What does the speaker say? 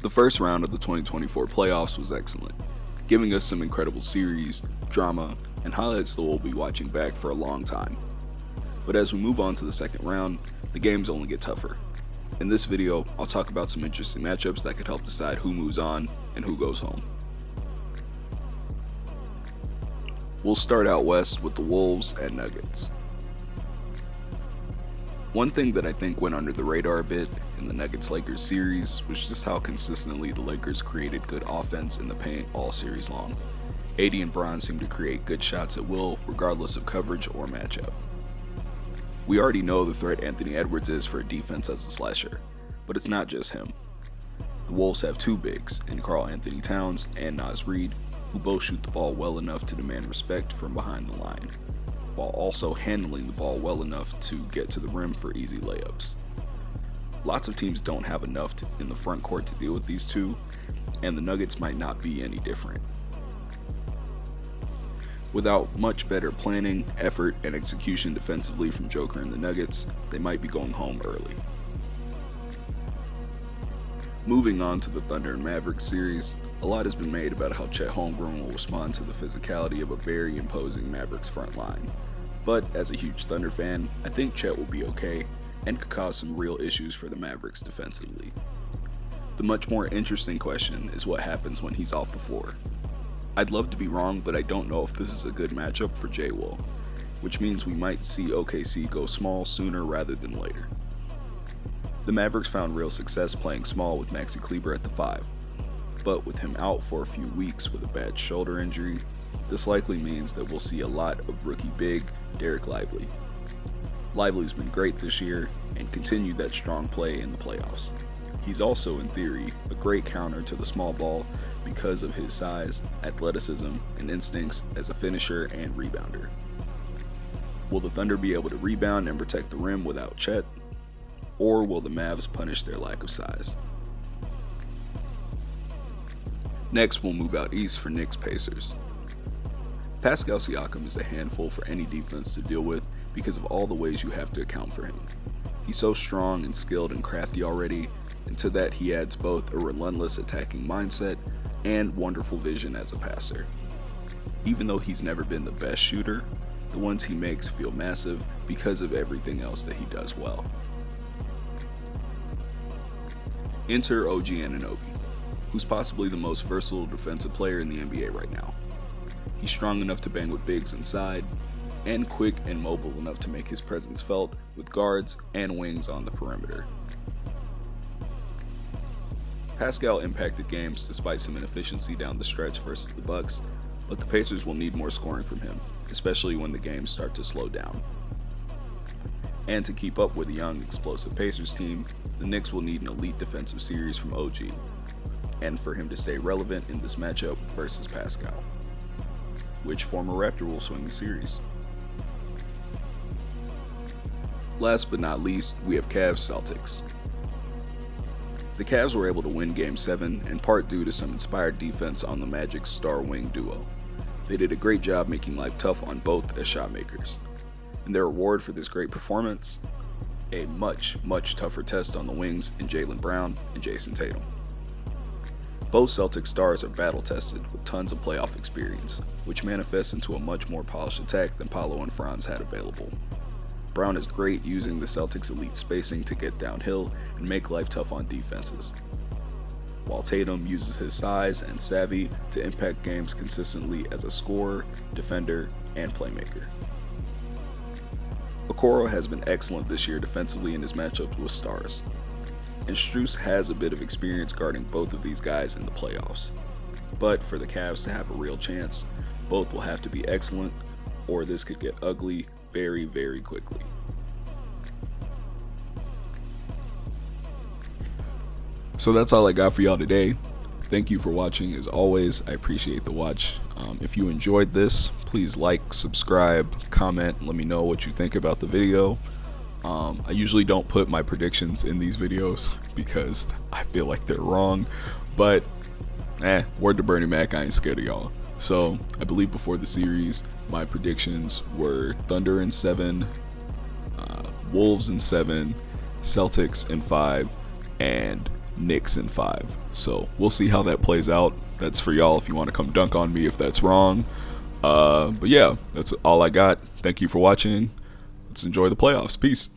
The first round of the 2024 playoffs was excellent, giving us some incredible series, drama, and highlights that we'll be watching back for a long time. But as we move on to the second round, the games only get tougher. In this video, I'll talk about some interesting matchups that could help decide who moves on and who goes home. We'll start out west with the Wolves and Nuggets. One thing that I think went under the radar a bit in the Nuggets-Lakers series was just how consistently the Lakers created good offense in the paint all series long. AD and Bron seemed to create good shots at will regardless of coverage or matchup. We already know the threat Anthony Edwards is for defense as a slasher, but it's not just him. The Wolves have two bigs in Karl Anthony Towns and Naz Reid, who both shoot the ball well enough to demand respect from behind the line, while also handling the ball well enough to get to the rim for easy layups. Lots of teams don't have enough in the front court to deal with these two, and the Nuggets might not be any different. Without much better planning, effort, and execution defensively from Joker and the Nuggets, they might be going home early. Moving on to the Thunder and Mavericks series, a lot has been made about how Chet Holmgren will respond to the physicality of a very imposing Mavericks front line. But as a huge Thunder fan, I think Chet will be okay and could cause some real issues for the Mavericks defensively. The much more interesting question is what happens when he's off the floor. I'd love to be wrong, but I don't know if this is a good matchup for J-Will, which means we might see OKC go small sooner rather than later. The Mavericks found real success playing small with Maxi Kleber at the 5, but with him out for a few weeks with a bad shoulder injury, this likely means that we'll see a lot of rookie big Derek Lively. Lively's been great this year and continued that strong play in the playoffs. He's also, in theory, a great counter to the small ball because of his size, athleticism, and instincts as a finisher and rebounder. Will the Thunder be able to rebound and protect the rim without Chet? Or will the Mavs punish their lack of size? Next, we'll move out east for Knicks Pacers. Pascal Siakam is a handful for any defense to deal with because of all the ways you have to account for him. He's so strong and skilled and crafty already, and to that he adds both a relentless attacking mindset and wonderful vision as a passer. Even though he's never been the best shooter, the ones he makes feel massive because of everything else that he does well. Enter OG Anunoby, who's possibly the most versatile defensive player in the NBA right now. He's strong enough to bang with bigs inside, and quick and mobile enough to make his presence felt with guards and wings on the perimeter. Pascal impacted games despite some inefficiency down the stretch versus the Bucks, but the Pacers will need more scoring from him, especially when the games start to slow down. And to keep up with a young, explosive Pacers team, the Knicks will need an elite defensive series from OG, and for him to stay relevant in this matchup versus Pascal. Which former Raptor will swing the series? Last but not least, we have Cavs Celtics. The Cavs were able to win Game 7 in part due to some inspired defense on the Magic's star wing duo. They did a great job making life tough on both as shot makers. And their reward for this great performance? A much tougher test on the wings in Jaylen Brown and Jason Tatum. Both Celtic stars are battle tested with tons of playoff experience, which manifests into a much more polished attack than Paolo and Franz had available. Brown is great using the Celtics' elite spacing to get downhill and make life tough on defenses, while Tatum uses his size and savvy to impact games consistently as a scorer, defender, and playmaker. Okoro has been excellent this year defensively in his matchups with stars, and Strus has a bit of experience guarding both of these guys in the playoffs. But for the Cavs to have a real chance, both will have to be excellent, or this could get ugly very quickly. So that's all I got for y'all today. Thank you for watching. As always, I appreciate the watch. If you enjoyed this, please like, subscribe, comment, let me know what you think about the video. I usually don't put my predictions in these videos because I feel like they're wrong, but word to Bernie Mac, I ain't scared of y'all. So I believe before the series, my predictions were Thunder in 7, Wolves in 7, Celtics in 5, and Knicks in 5. So we'll see how that plays out. That's for y'all if you want to come dunk on me if that's wrong. But yeah, that's all I got. Thank you for watching. Let's enjoy the playoffs. Peace.